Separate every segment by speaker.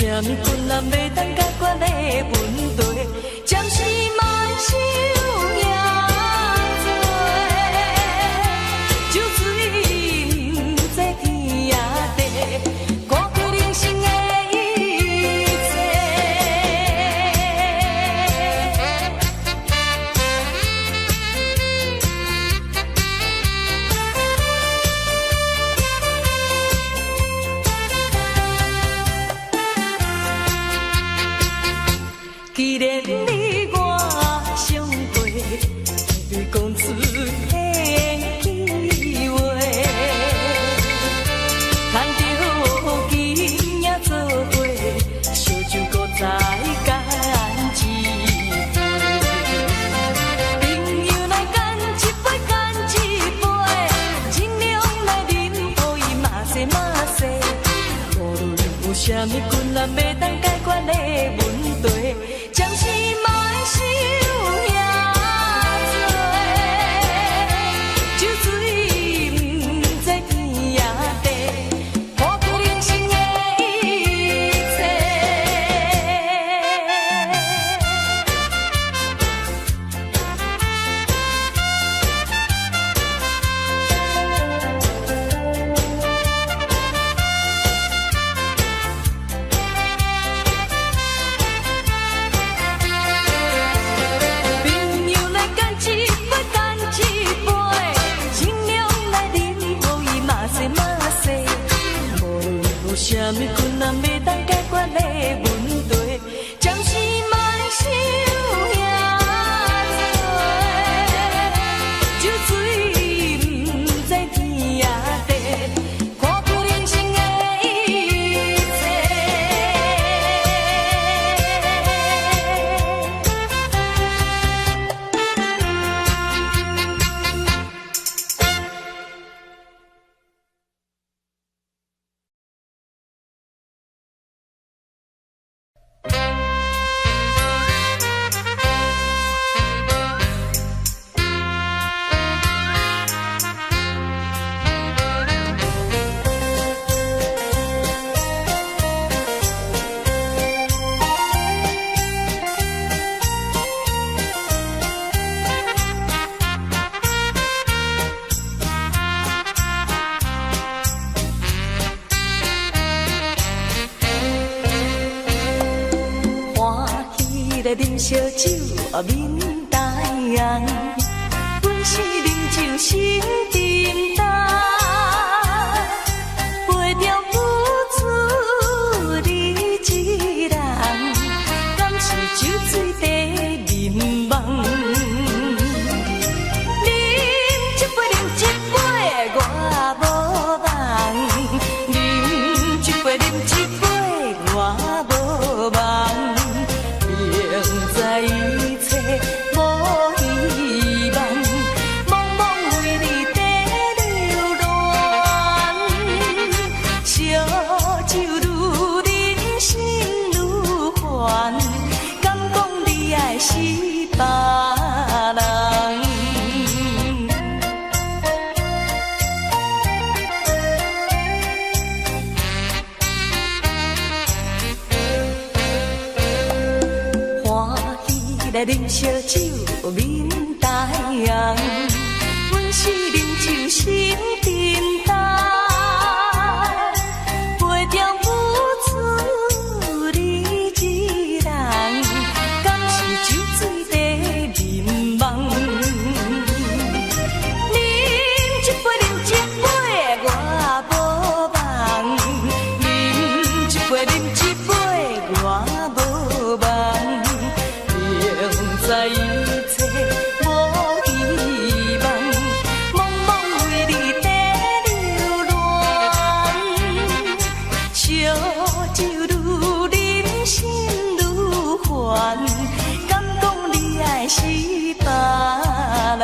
Speaker 1: 啥物困难袂当解决的问题，暂时莫想遐多，酒醉毋知天也地，看开人生的一切。既然你我相陪，对讲出迄句话，牵着肩也做伙，烧酒搁再干一杯。朋友来干一杯，干一杯，尽量来饮，互伊嘛西嘛西。无论有啥物困难袂当解决的问题，暂时莫想遐多，酒醉毋知天也地，看开人生的一切。朋友来干一杯，干一杯，尽量来饮，互伊嘛西嘛西。无论有啥物困难袂当解决的问题，暂时莫想遐多，酒醉毋知天也地，看开人生的一切。来啉烧酒，面大红，阮是啉酒心沉重，陪着付出你一人，敢是酒醉地眠梦？饮一杯，饮一杯，我无梦；饮一杯，饮一杯，我无梦。在一切无希望，茫茫为你在流浪。烧酒愈饮心愈烦，敢讲你爱是别人？来啉烧酒，面大红，阮是啉酒心沉重，陪着付出你一人，敢是酒醉地眠梦？饮一杯，饮一杯，我无梦；饮一杯，饮一杯，我无梦。在一切无希望，茫茫为你在流浪。烧酒愈饮心愈烦，敢讲你爱是别人？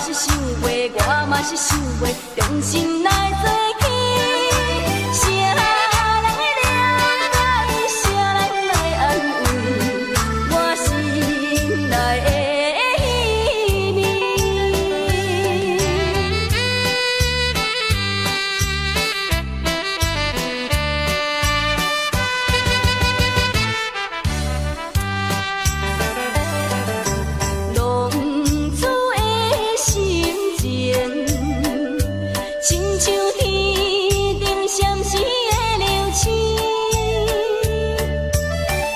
Speaker 1: 是想袂，我嘛是想袂，重新来做起。啥人会了解，啥人来安慰我心内的秘密？浪子的心情，亲像天顶闪烁的流星。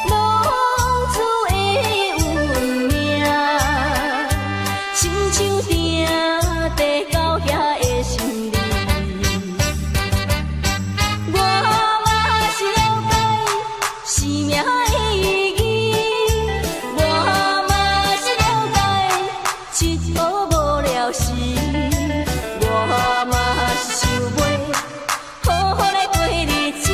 Speaker 1: 浪子的运命，亲像定地到遐的心理。我嘛是了解生命的意义，我嘛是了解一途无聊时，我嘛是想袂好好来过日子，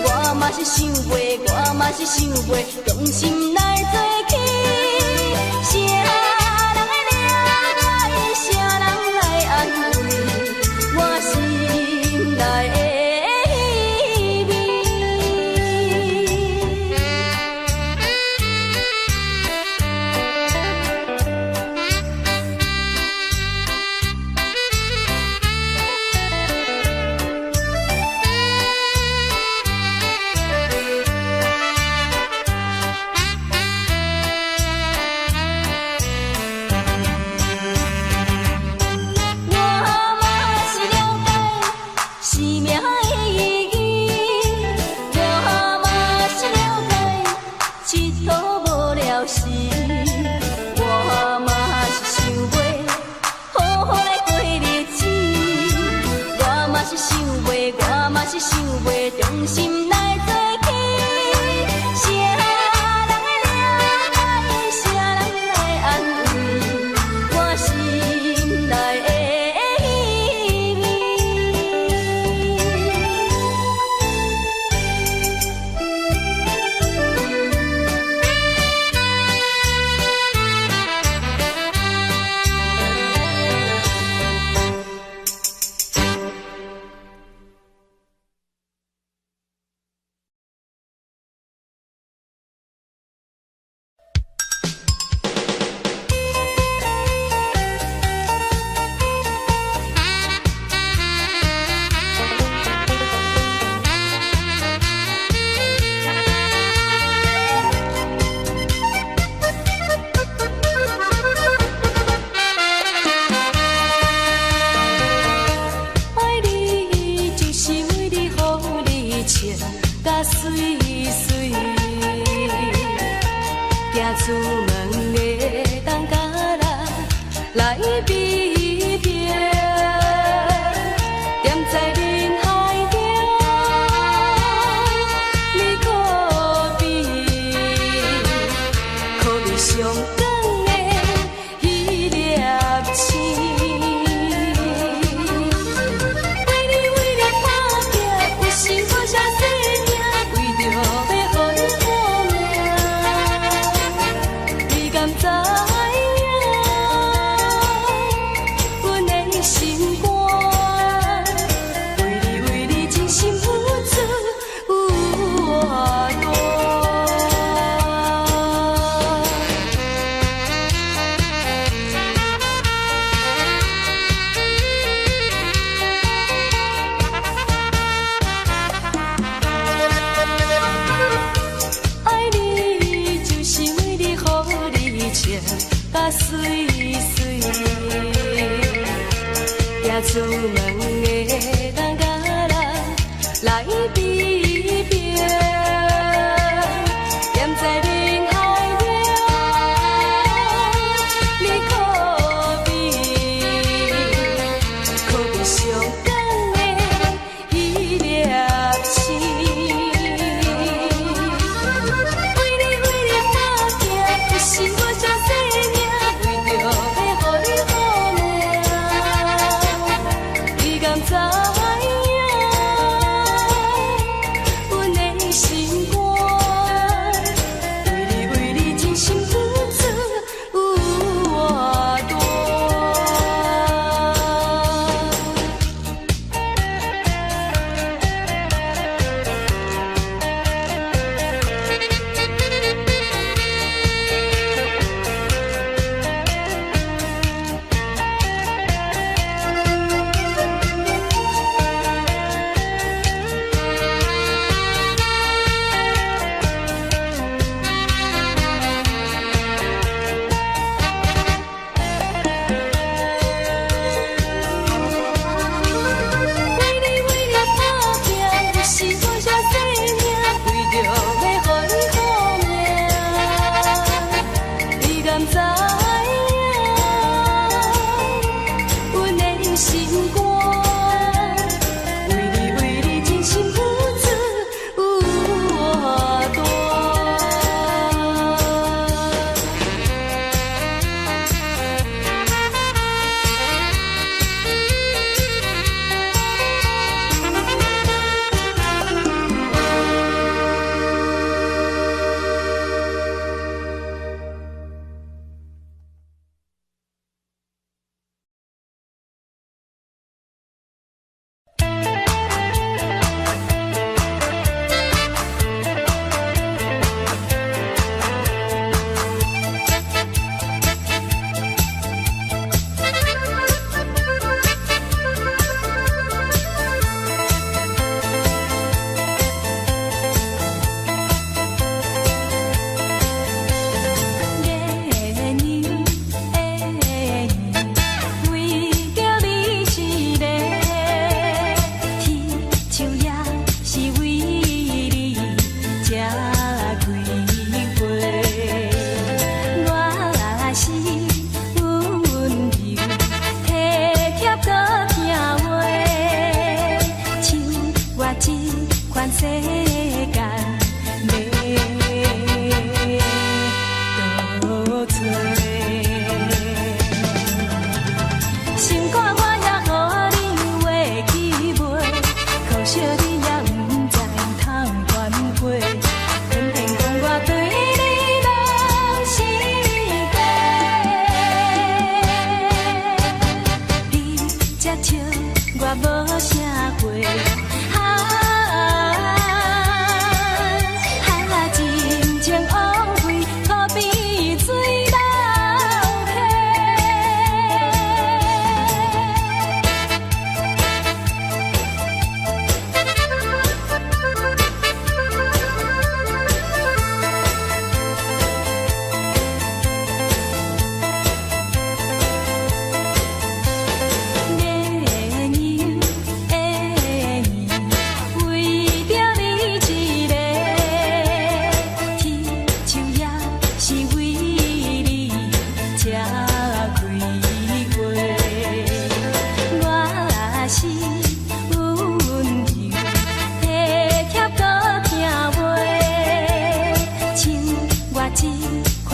Speaker 1: 我嘛是想袂，我嘛是想袂，用心来做起。啥人会了解，啥人来安慰我心内的秘密？我嘛是了解生命的意义，我嘛是了解一途无聊时，我嘛是想袂好好来过日子，我嘛是想袂，我嘛是想袂，重新来做起。啥人会了解，啥人来安慰我心内的秘密？爱你就是为你，予你穿甲水水，行出门的当甲人来比拼，踮在人海中，你可比上光的迄粒星。为你打拼，有时我才生命，为着要予你好命，你敢知影？阮的心肝，为你真心付出有偌大。爱你就是为你，予你穿甲水水，行出门的当甲人来比拼，踮在人海中，你可比上光的迄粒星。为你打拼，有时我才生命，为着要予你好命，你敢知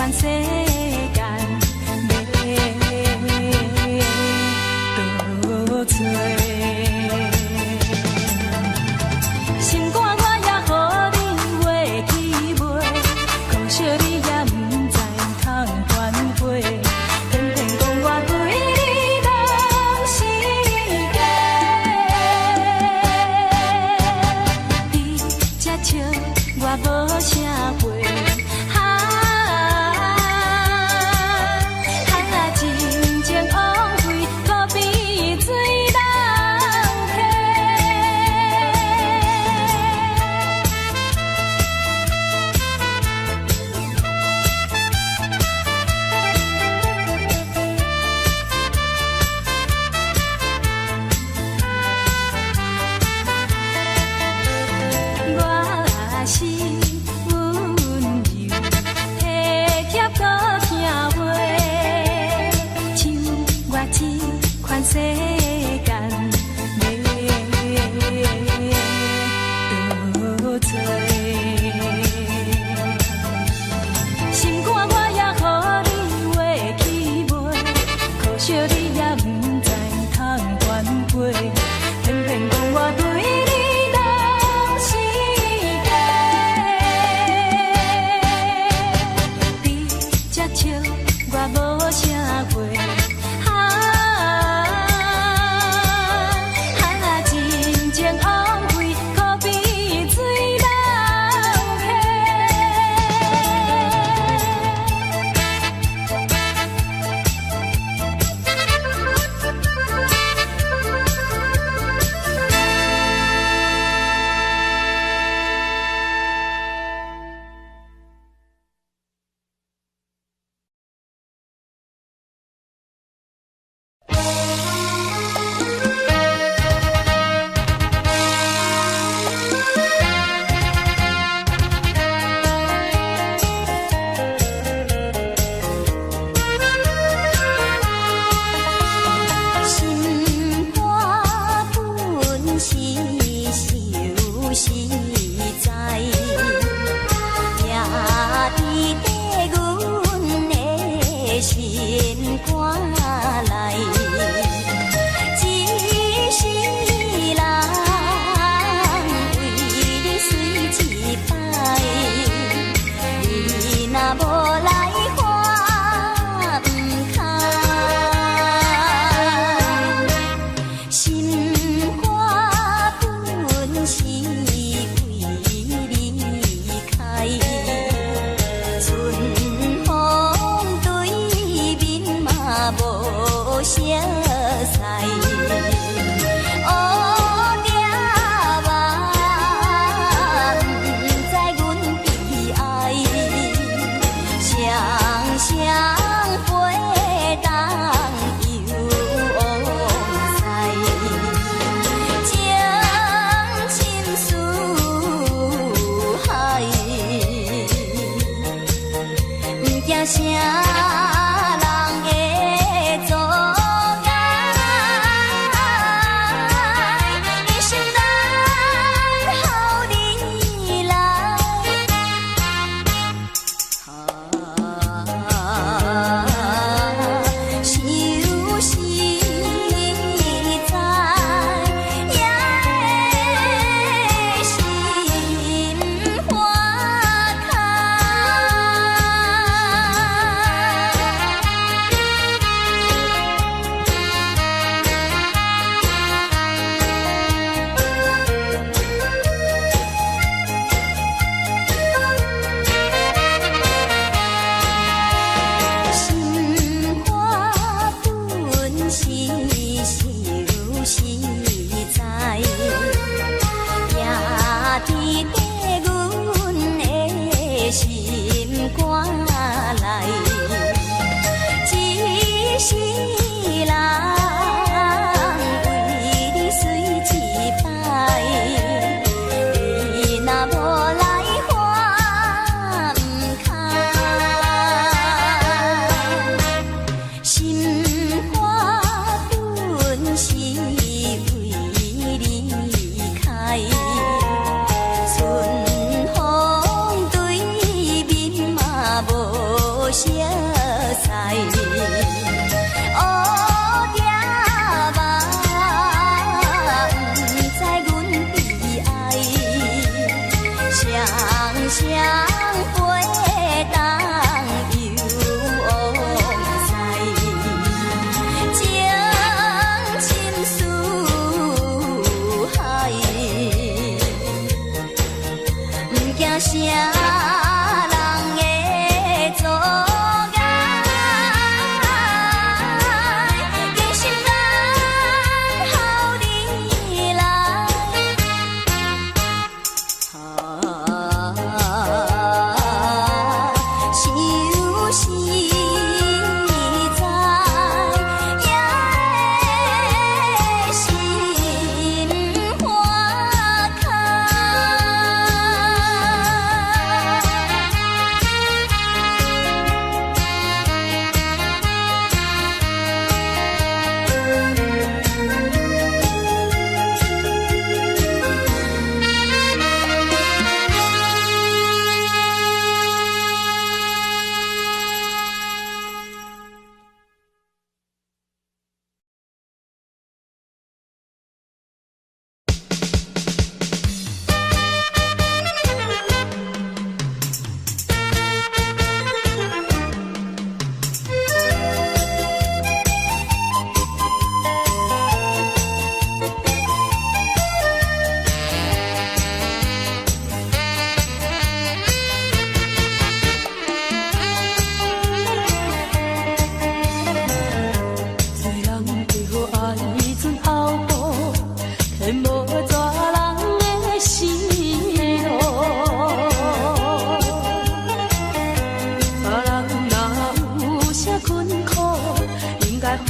Speaker 1: 全世间要倒找。心肝我也予你画起袂，可惜你也不知通反悔，偏偏讲我对你拢是假。你这笑我无啥陪。世间要倒找，心肝我也予你画起袂，可惜你也不知通反悔，偏偏讲我对你拢是假。你这笑我无啥陪。熟悉。乌蝶嘛，不知阮悲哀，双双陪当游往西，情深似海，不惊啥。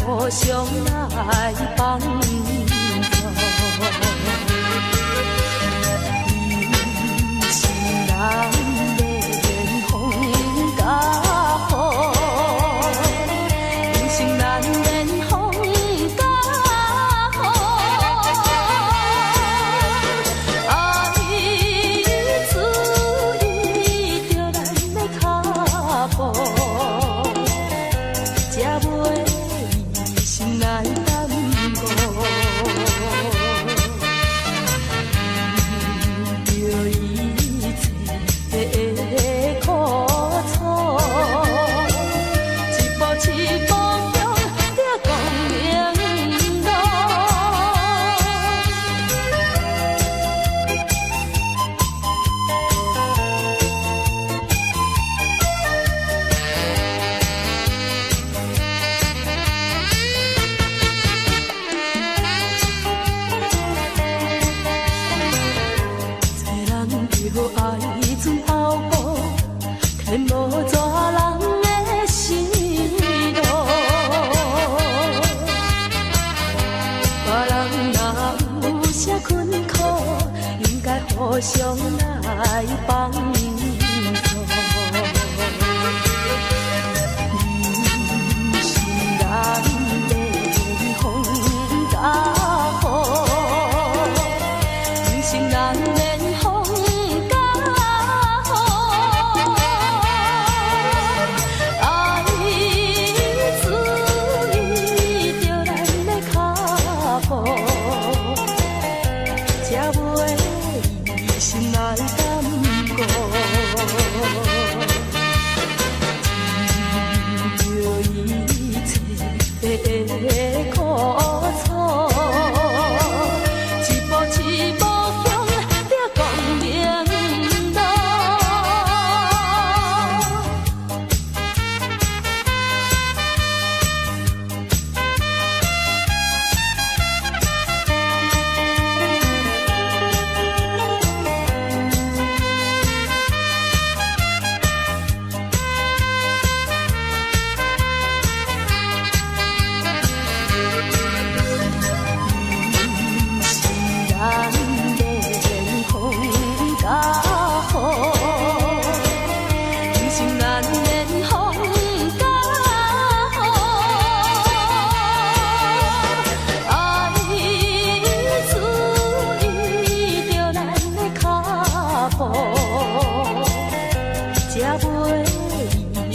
Speaker 1: 互相来帮助，人生难免风甲雨，人生难免风甲雨，爱注意着咱的脚步，才袂。心内耽误。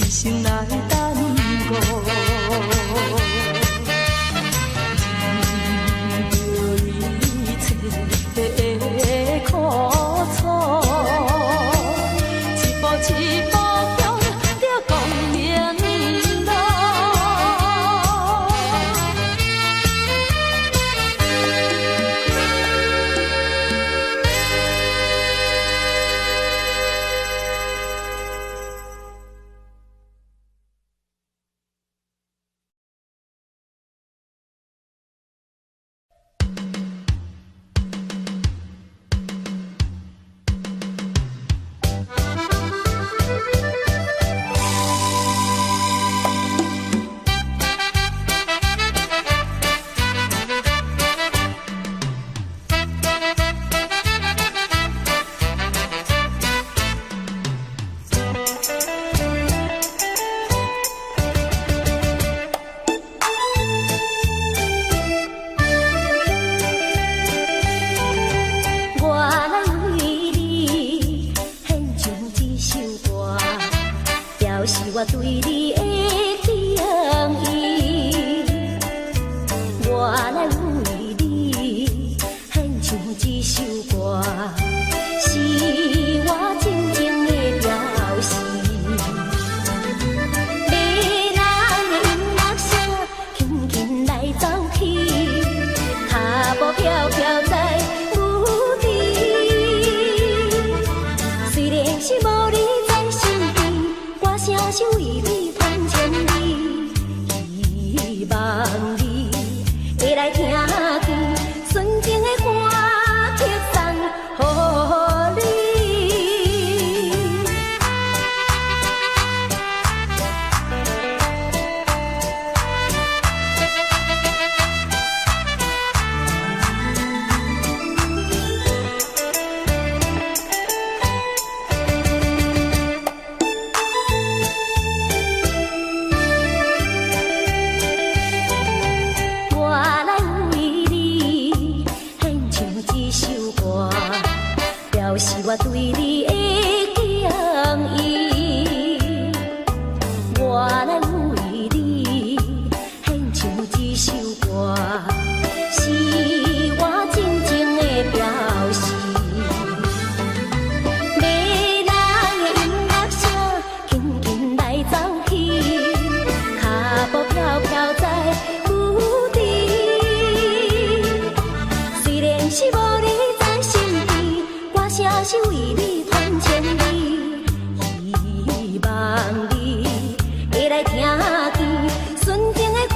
Speaker 1: 心来耽误。我对你的敬意，我来为你献唱这首歌，是我真情的表示。迷人的音乐声轻轻来走去，脚步飘飘在舞池。虽然是无你在身边，我声是为你传千里，希望你会来听见纯情的歌曲送予你。是我对你的敬意，我来为你献唱这首歌，是我真情的表示。迷人的音乐声轻轻来走去，脚步飘飘在舞池。虽然是无你在身边，声是为你传千里，希望你会来听见纯情的歌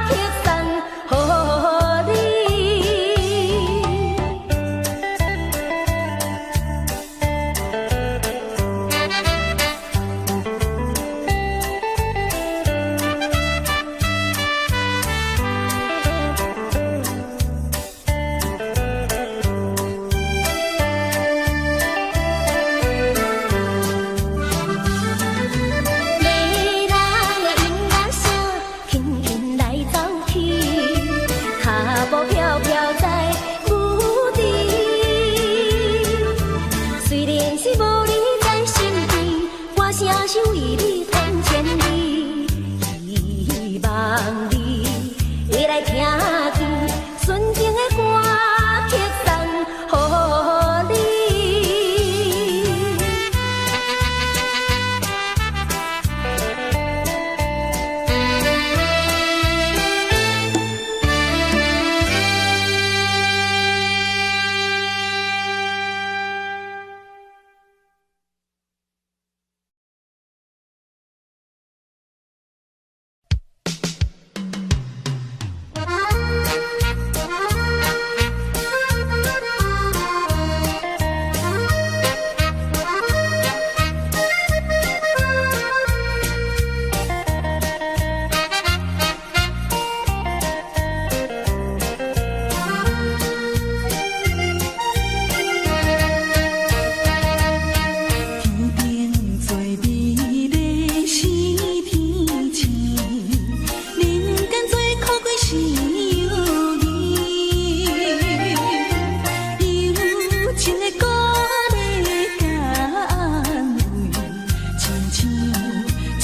Speaker 1: 曲送予你。是为你传千里，希望你会来听见纯情的歌曲送予你。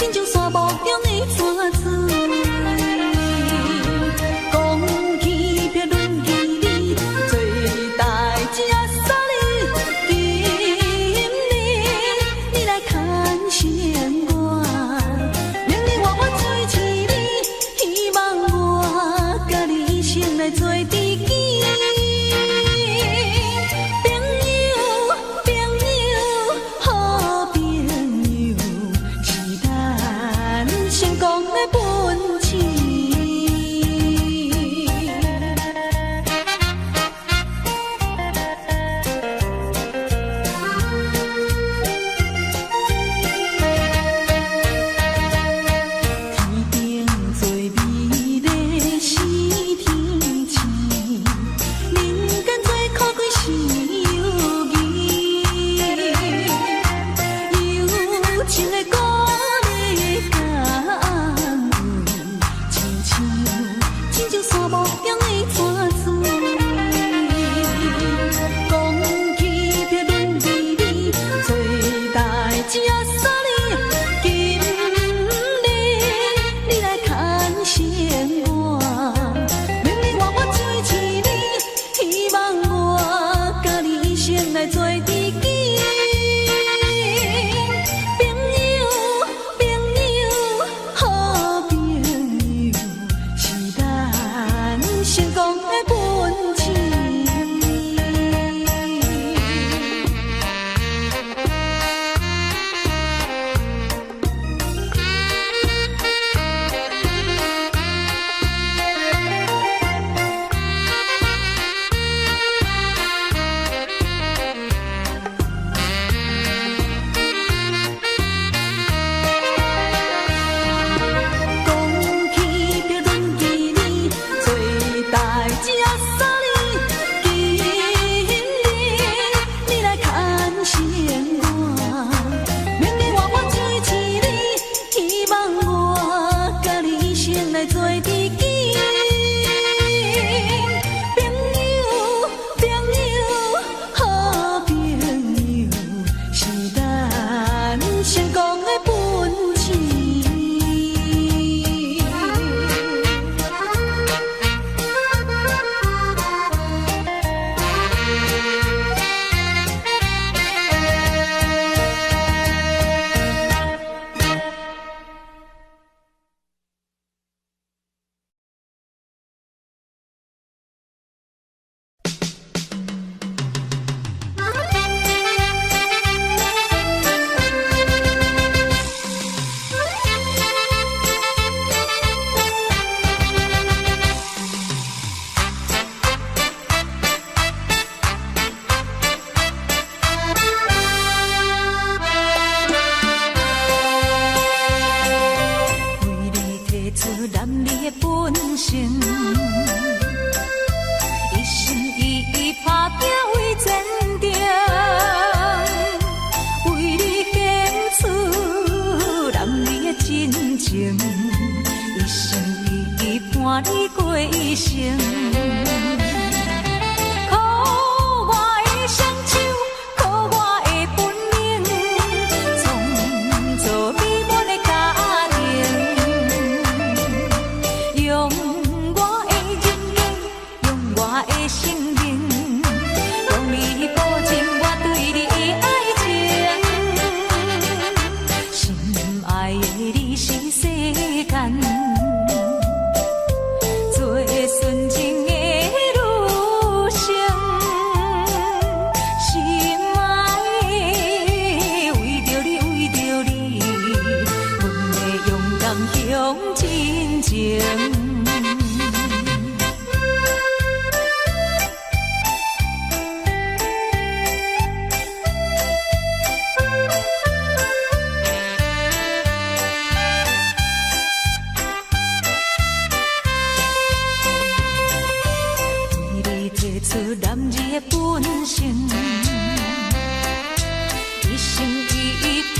Speaker 1: 亲像沙漠中的泉水。讲起别论起你，做代志啊煞你，今日你来牵绳我，明日我支持你，希望我甲你一生来做知己。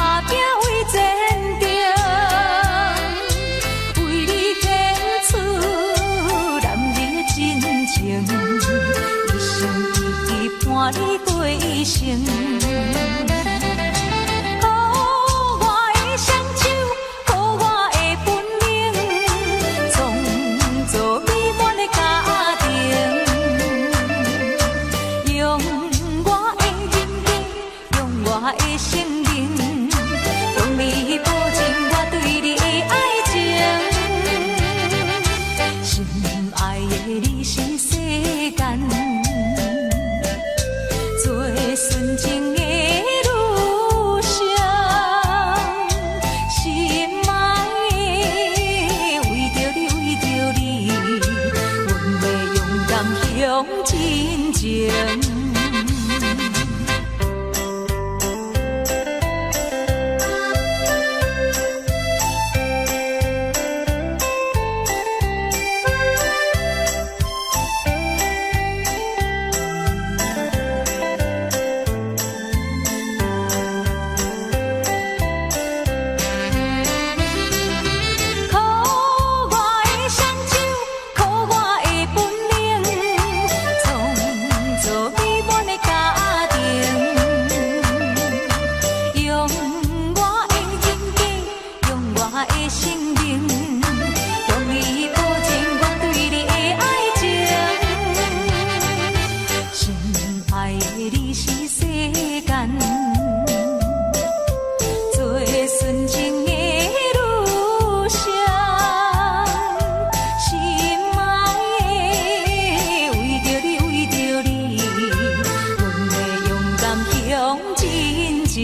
Speaker 1: 打拼为前程，为你献出的生命，用你保证我对你的爱情。心爱的你是世间最纯情的女性，心爱的，为着你，为着你，阮会勇敢向前情。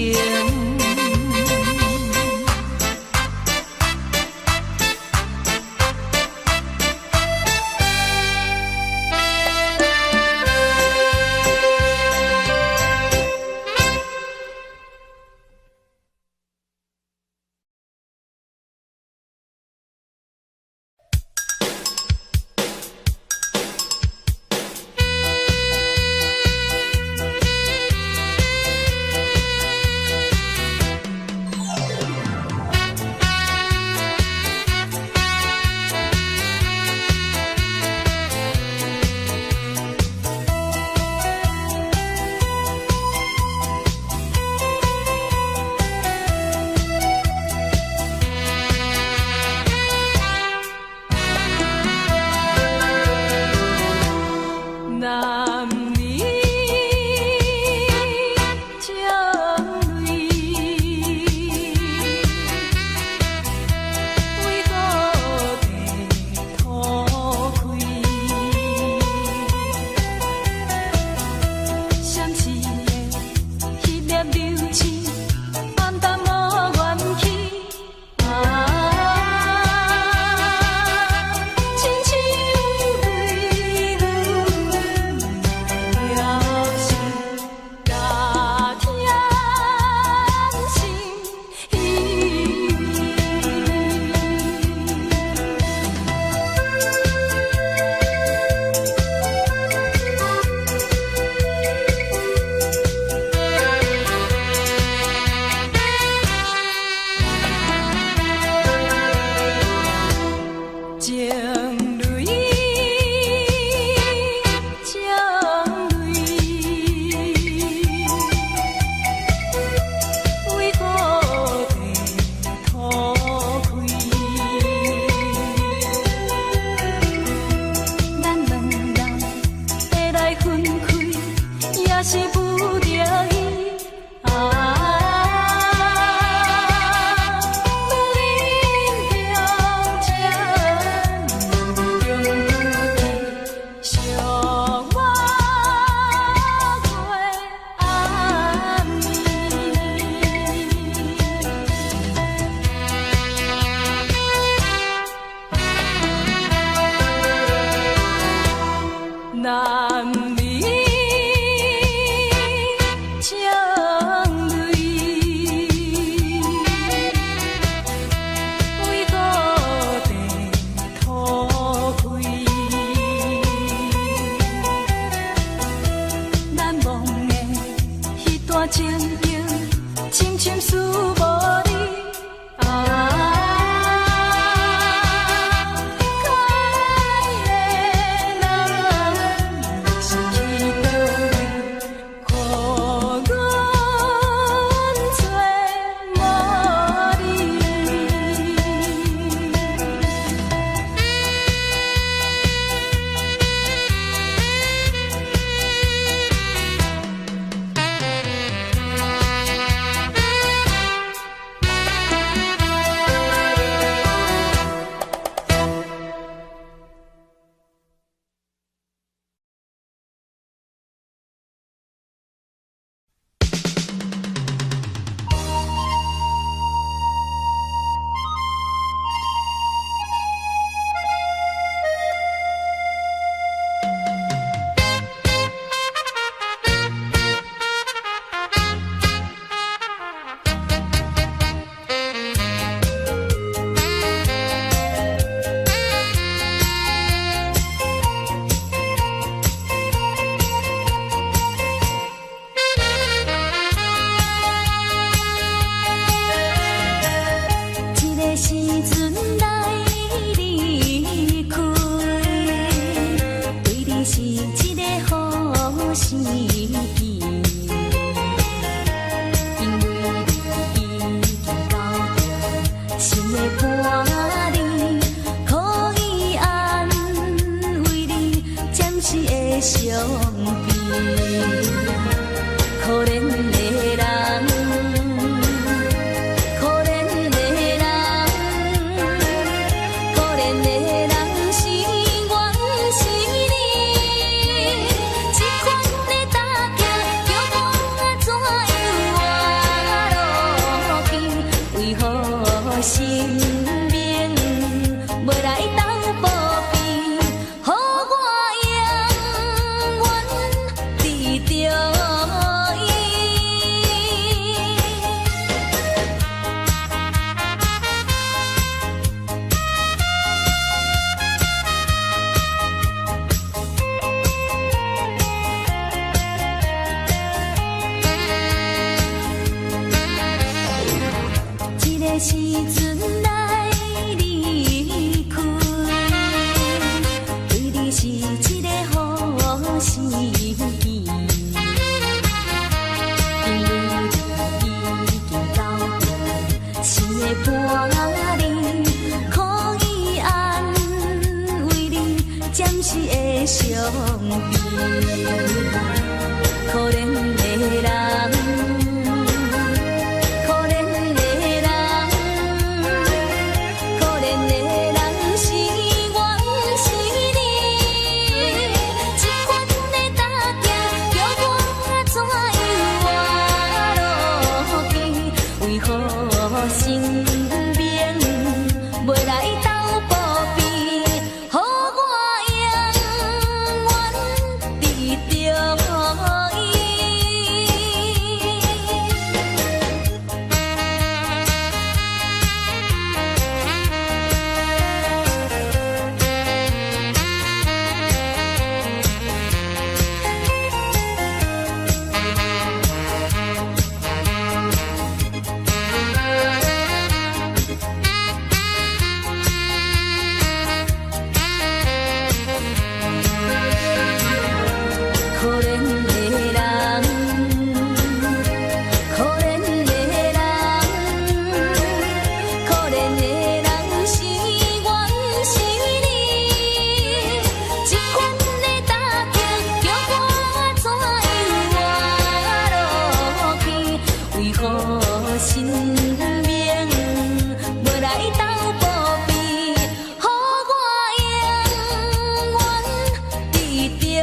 Speaker 1: 生命，袂来当保庇，予我永远记着伊。一个时阵来离开，对你是一个好时机，因为你已经到了心的伴侣，可以安慰你暂时的伤悲，可怜的人。生命袂来斗保庇，予我永远记着伊。可怜的人，可怜的人，可怜的人是阮是你，这款的打击叫我怎样活落去？为何生命袂来斗保庇？予我永远记着。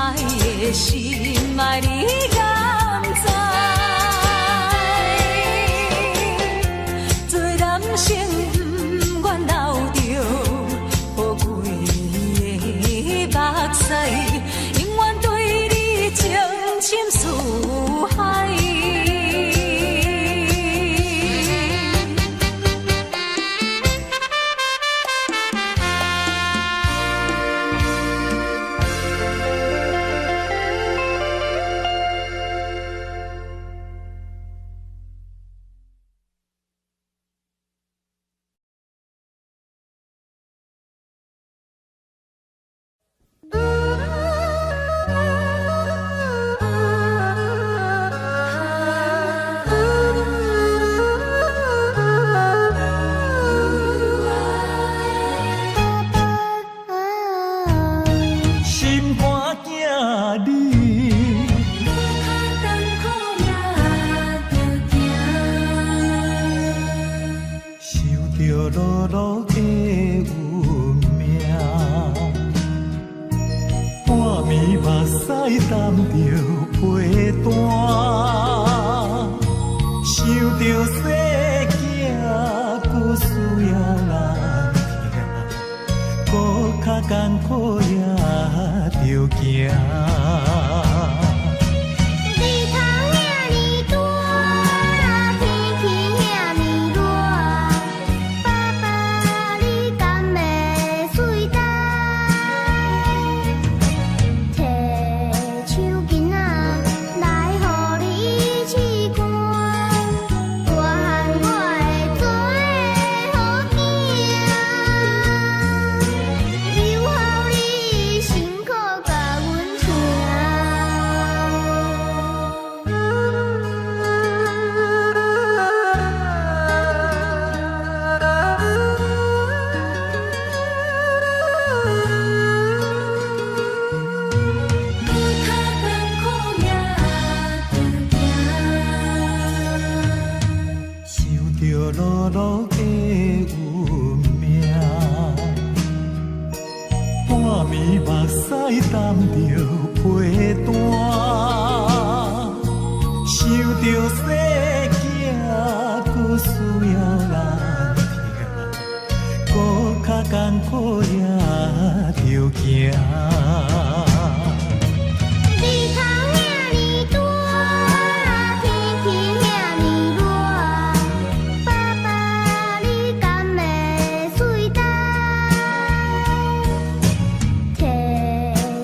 Speaker 1: 爱的心爱你敢知？做男生不愿流着宝贵的目屎，永远对你情深似海。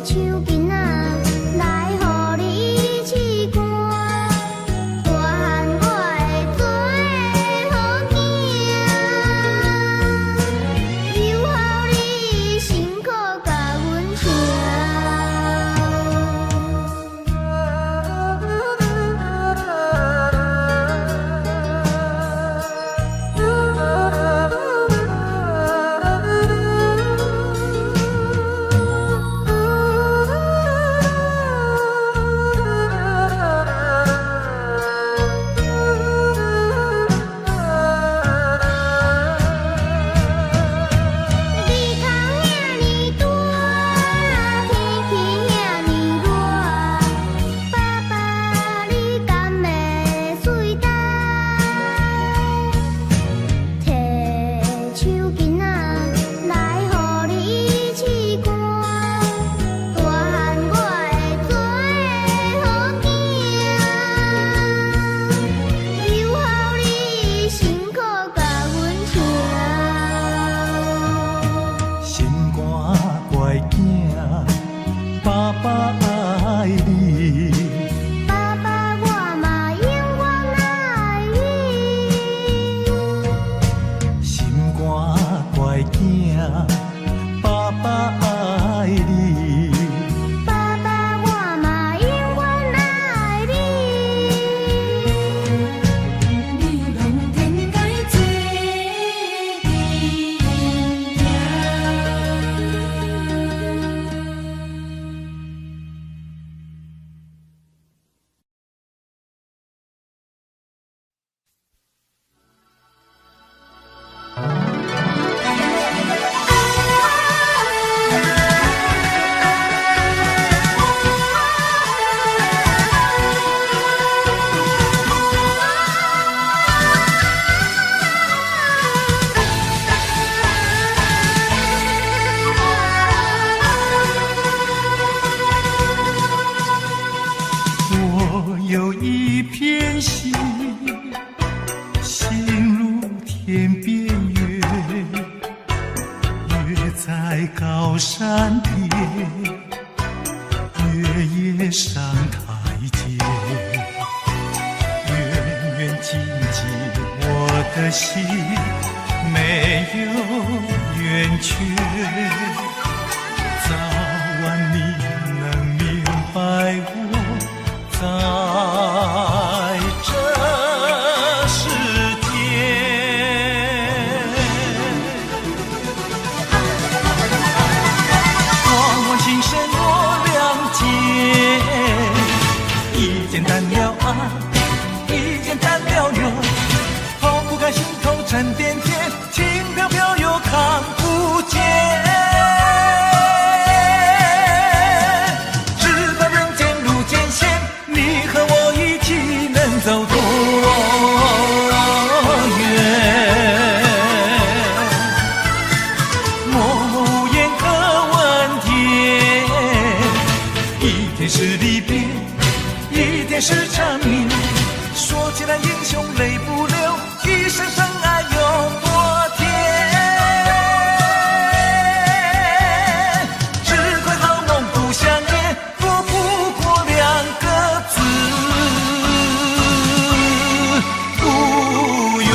Speaker 2: 手囡仔来。上台阶，远远近近我的心没有圆缺，早晚你能明白我在这世间。光完心声我谅解，一简单了爱，一简单了忧，抛不开心头沉甸甸，轻飘飘又看不见。直到人间路艰险，你和我一起能走多远？默默无言可问天，一天是离别，一天是缠绵。说起来英雄泪不流，一生深爱有多甜。只怪好梦不相恋，躲不过两个字无缘。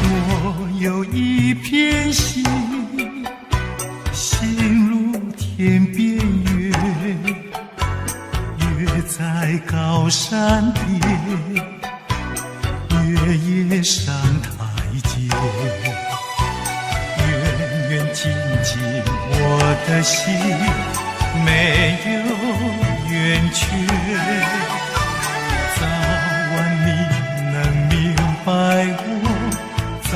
Speaker 2: 我有一片心，心如天边月，月在高山边，月夜上台阶，远远近近我的心没有圆缺，早晚你能明白我在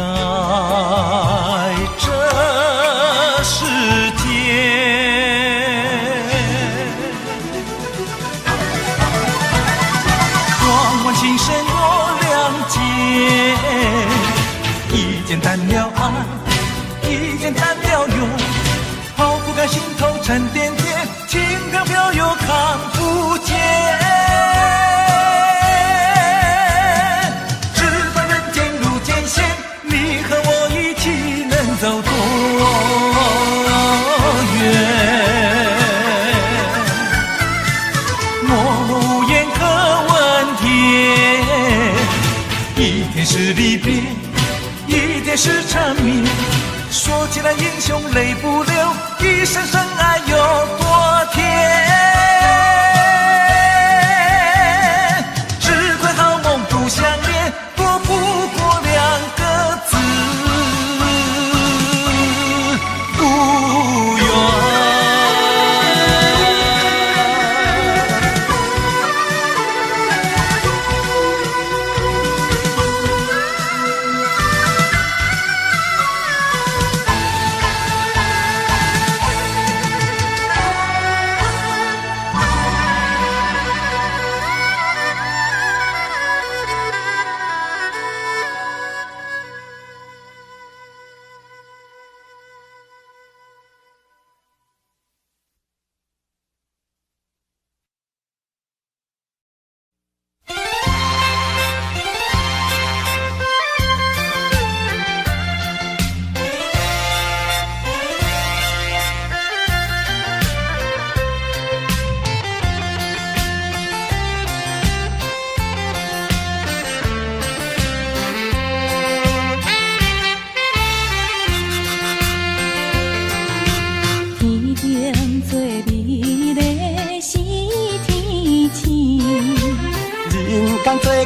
Speaker 2: 这世间。光完心声我谅解，一简单了爱，一简单了忧，抛不开心头沉甸甸，轻飘飘又看不见。走多远？默默无言可问天，一天是离别，一天是缠绵。说起来英雄泪不流，一生深爱有多甜。只怪好梦不相恋，躲不过两个字无缘。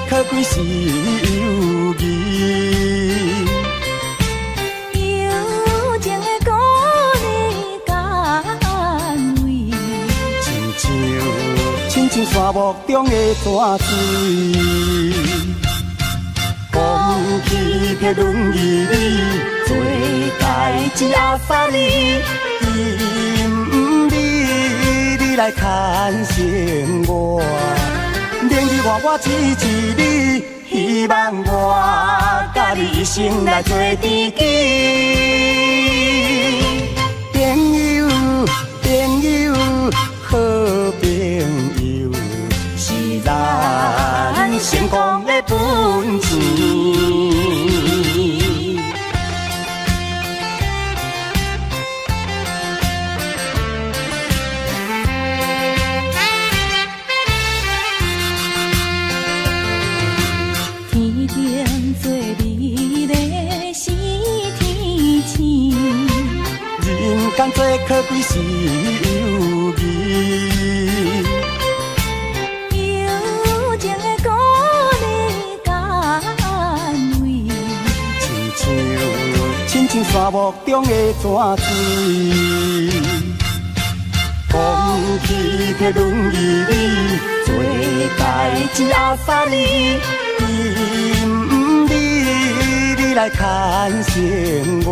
Speaker 2: 可贵是友谊，
Speaker 1: 友情的鼓励甘慰，
Speaker 2: 亲像沙漠中的泉水，风起撇轮椅里，做代志阿三年，因你来牵绳我。年纪我支持你，
Speaker 3: 希望我甲你一生来做知己。朋友，朋友，好朋友，是咱成功的本钱。干做可贵是友谊，
Speaker 1: 友情的鼓励甘慰，
Speaker 3: 亲像沙漠中的泉水。讲起去轮椅里，做代志阿三哩，伊唔理你来牵绳我。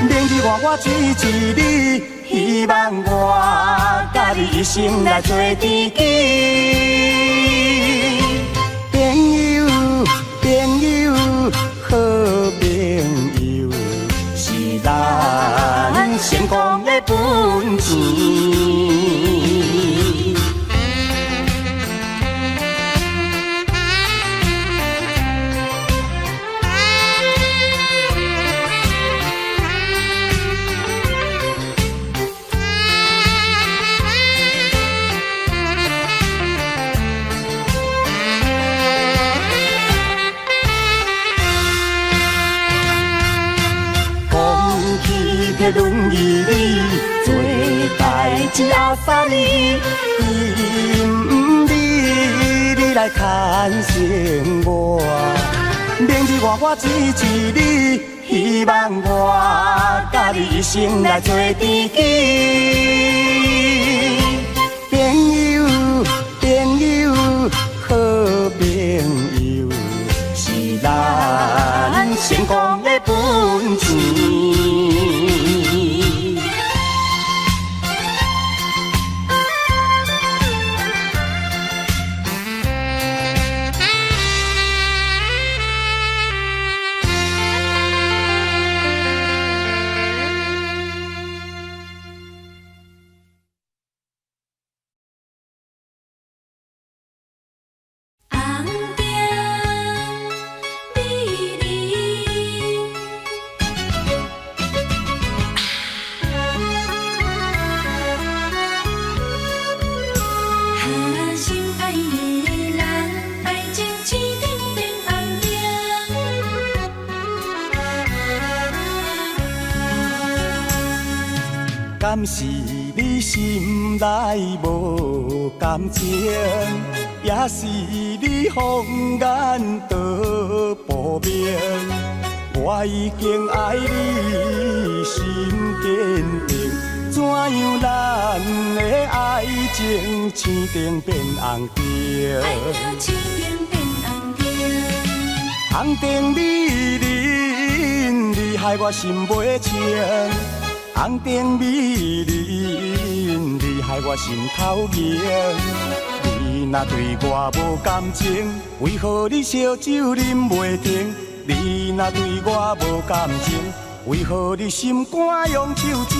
Speaker 3: 明日我支持你，希望我甲你一生来做知己。朋友，朋友，好朋友，是咱成功的本钱。在轮椅里做代志阿三哩，伊唔理你来牵绳我。明日我支持你，希望我甲你一生来做知己。朋友，朋友，好朋友，是咱成功的本钱。敢是你心内无感情，也是你放眼道不明。我已经爱你心坚定，怎样咱的爱情青灯变红灯？
Speaker 1: 爱到青灯变红灯，
Speaker 3: 红灯美人，你害我心袂清。红灯美人，你害我心头凝。你若对我无感情，为何你烧酒啉袂停？你若对我无感情，为何你心肝用手情？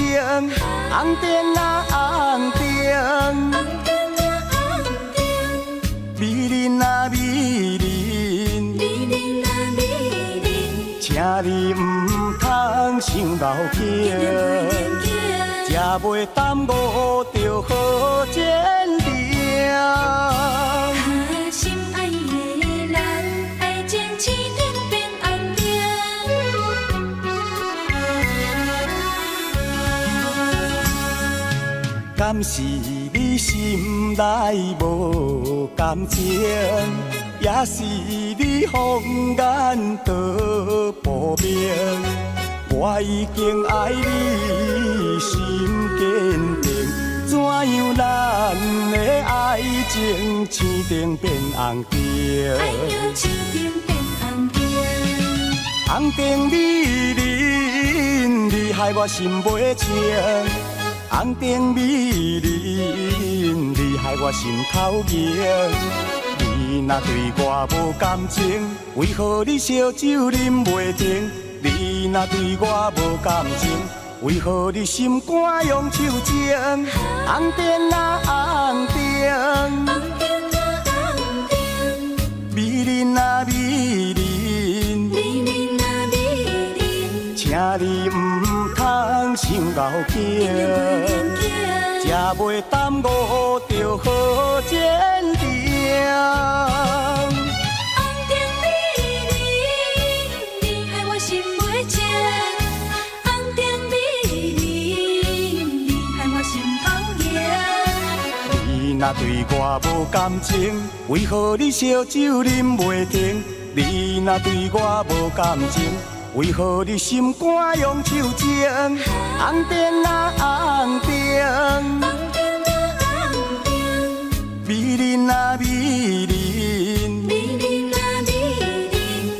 Speaker 3: 红灯啊红灯，美人啊美人，请你唔通想老境，才袂耽误着好前程。
Speaker 1: 心爱的人，爱情青灯变红灯。
Speaker 3: 敢是你心内无感情，也是你放眼道不明。我已经爱你心坚定，怎样咱的爱情青灯变红灯？
Speaker 1: 爱到青灯变红灯，
Speaker 3: 红灯美人，你害我心袂清。红灯美人，你害我心头凝。你若对我无感情，为何你烧酒啉袂停？你若对我无感情，为何你心肝用手情？红灯啊红灯，美人啊美人，请你唔通伤脑筋，才袂耽误着好前程。你若对我无感情，为何你烧酒啉袂停？你若对我无感情，为何你心肝用手情？红灯啊红灯，美人啊美人，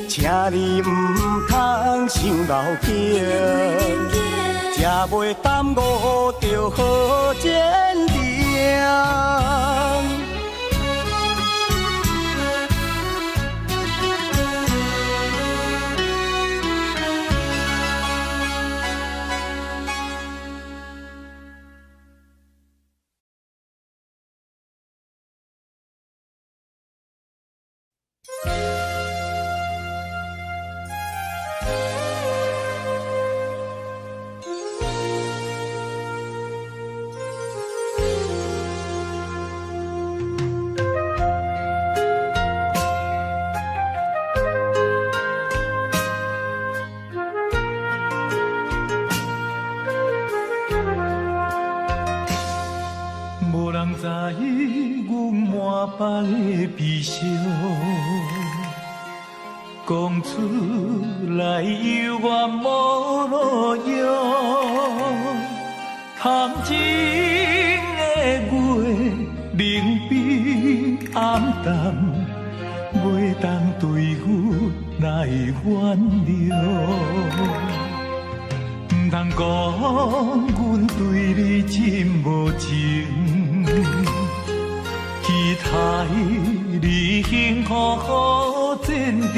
Speaker 3: 请你唔通伤脑筋，才袂耽误着好前程。
Speaker 2: 无人知阮满腹的悲伤，讲出来犹原无路用。谈情的月，冷冰暗淡，袂当对阮来原谅。唔通讲阮对你真无情，期待你幸福好前程，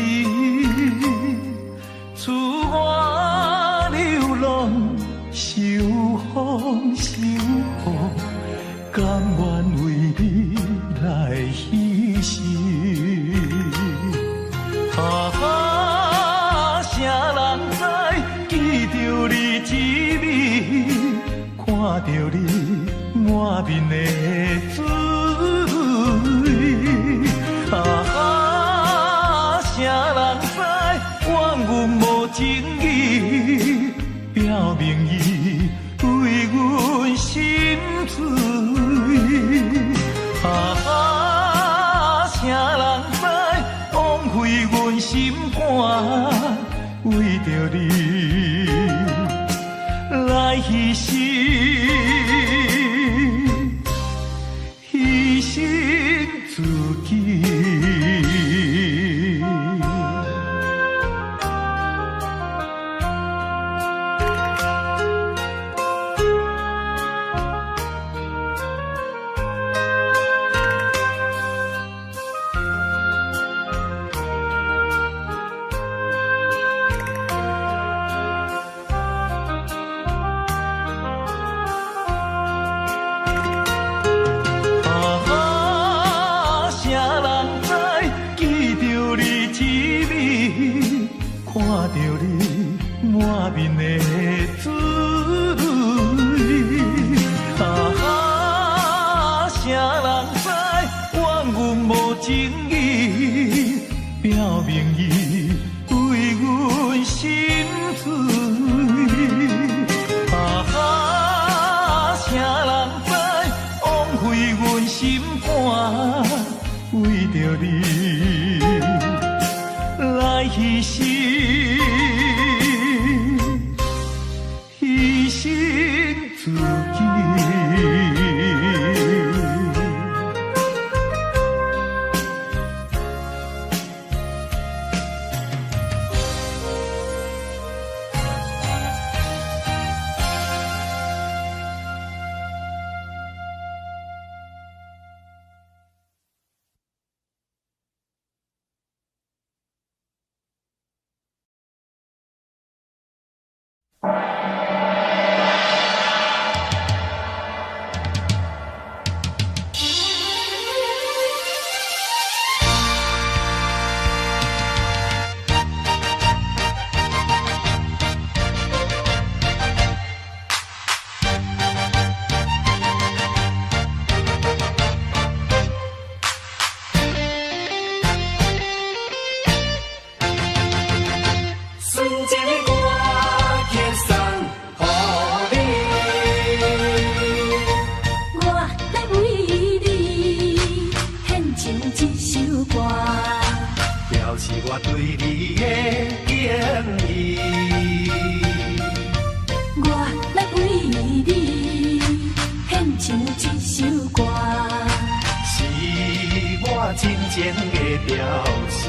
Speaker 2: 赐我流浪受风受雨，甘愿为你来牺牲。谁人知记着你滋味，看着你满面的滋味。谁人知怨阮无情义，表明伊为阮心碎。谁人知枉费阮心肝，为着你来牺牲，牺牲自己。看着你满面的滋味，谁人知怨阮无情义，表明伊为阮心碎。谁人知枉费阮心肝，为着你来牺牲。自己。真情的表示。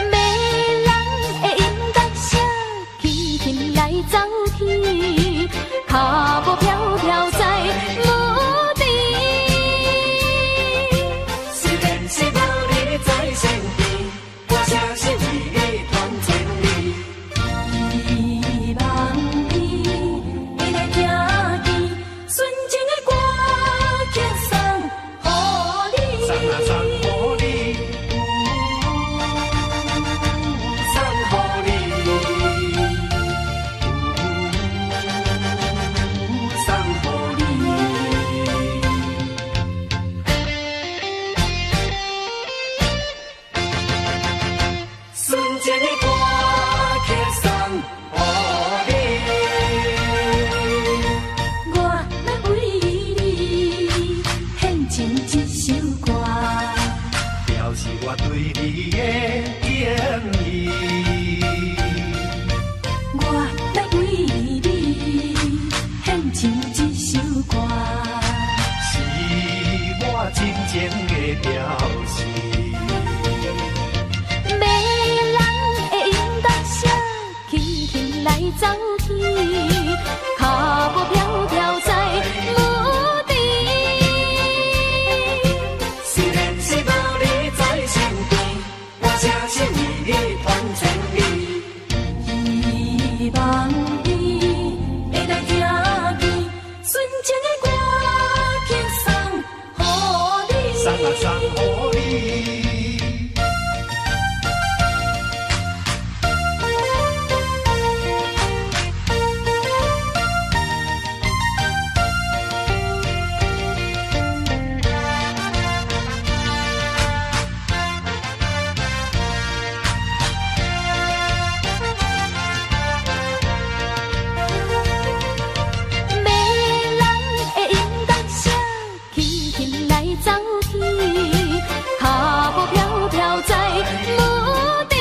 Speaker 1: 迷人的音乐声，轻轻来走去，脚步飘飘在无地。
Speaker 2: 虽然是流离在身边，我相信为你传千里。
Speaker 1: 希望你会来听见纯情的歌曲送予你，
Speaker 2: 送啊送予你，送予你，送予你。纯情的歌曲送予你。
Speaker 1: 我要为你献唱一首歌，
Speaker 2: 表示我对你的敬意。
Speaker 1: 我要为你献唱一首歌，
Speaker 2: 是我真情的表示。
Speaker 1: 迷人的音乐声，轻轻来走去，脚步飘飘在无地。
Speaker 2: 虽然是流离在身边，我相信为你传千里。
Speaker 1: 希望你会来听见纯情的歌曲送予你，
Speaker 2: 送啊送予你。
Speaker 1: 迷人的音乐声，轻轻来走去，脚步飘飘在无地。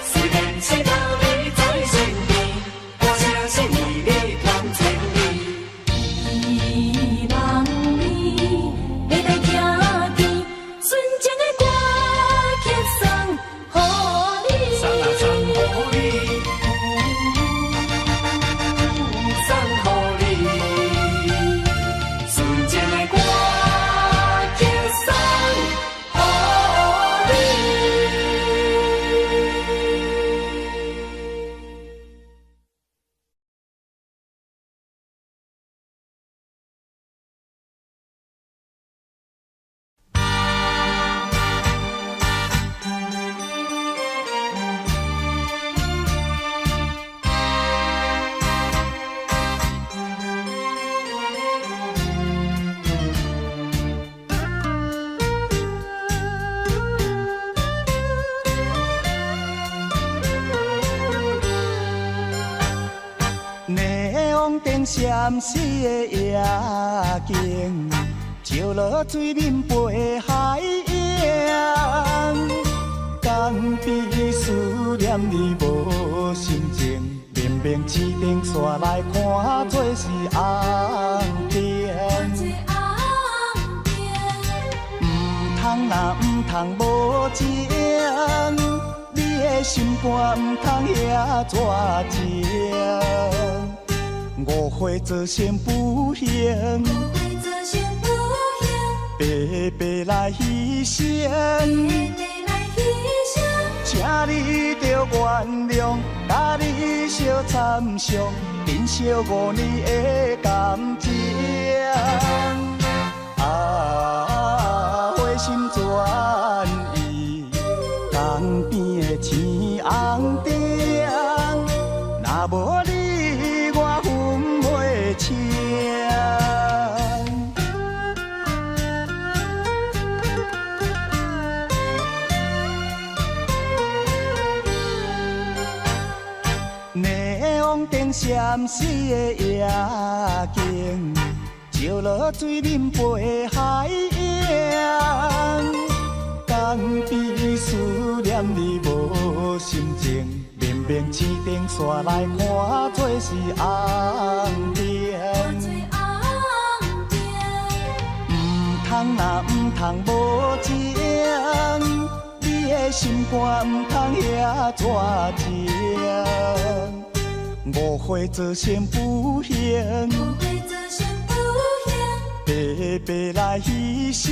Speaker 2: 虽然是流离在身边，我相信为你传千里。
Speaker 1: 希望你会来听见纯情的歌曲送予你，
Speaker 2: 送啊送予你，送予你。纯情的歌曲送予你。
Speaker 3: 霓虹灯闪烁的夜景，照落水面陪海洋。江边思念你无心情，明明一顶煞来看做是红灯。唔通若唔通无情，你的心肝唔通遐绝情。误会造成不幸，白白来牺牲。请你着原谅，甲你相参详，珍惜5年的感情。花心转意，江边的青红灯，若无你我分袂清。霓虹灯闪烁的夜景，照落水面陪海洋。江边思念你无心情，明明一顶煞来看做是红灯。通若毋通无情，你的心肝毋通遐绝情。误会做成不幸，白白来牺牲。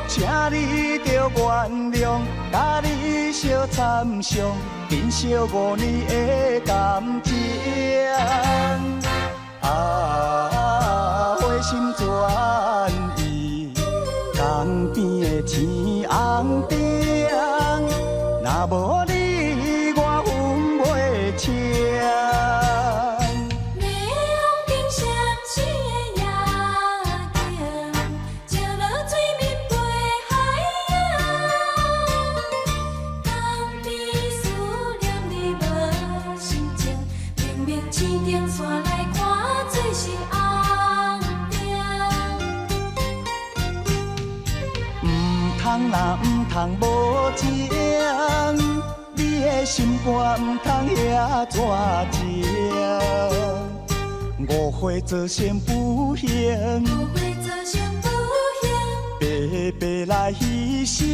Speaker 3: 请你着原谅，甲你相参详，珍惜5年的感情。花心转意，江边的青红灯，若无你我分袂清。若毋通无情，你的心肝毋通遐绝情。误会做成不幸，白白来牺牲。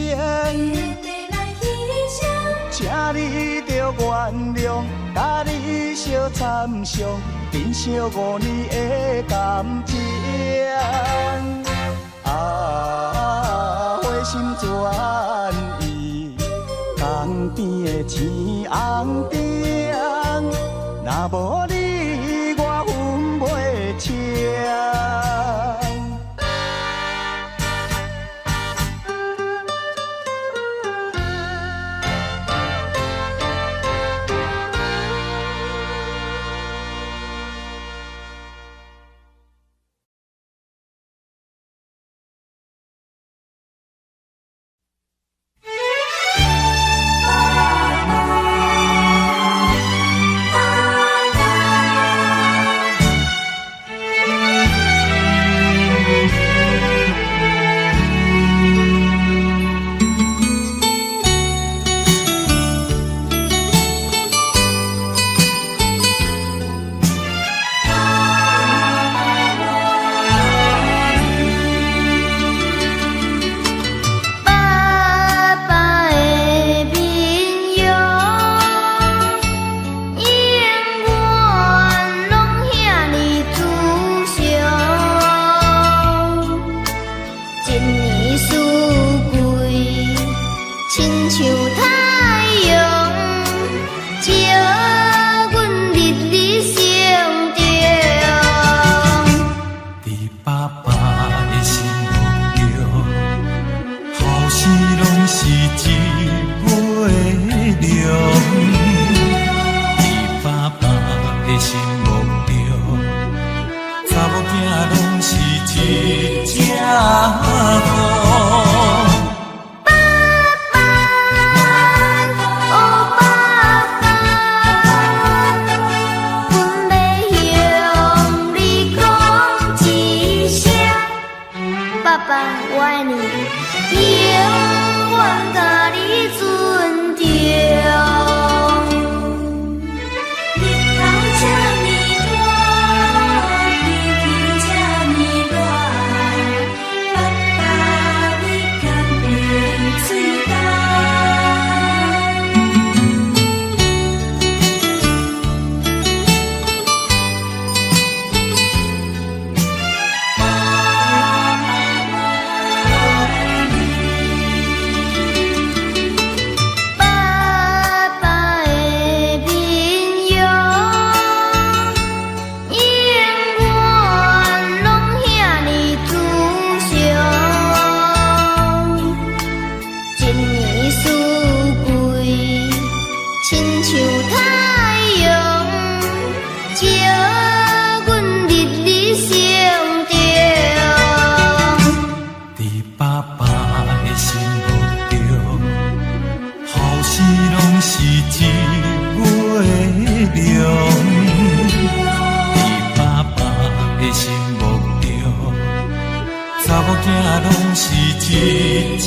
Speaker 3: 请你着原谅，甲你相参详，珍惜5年的感情。花心转意，江边的青红灯，若无你我分袂清。
Speaker 2: 查某囝拢是一只。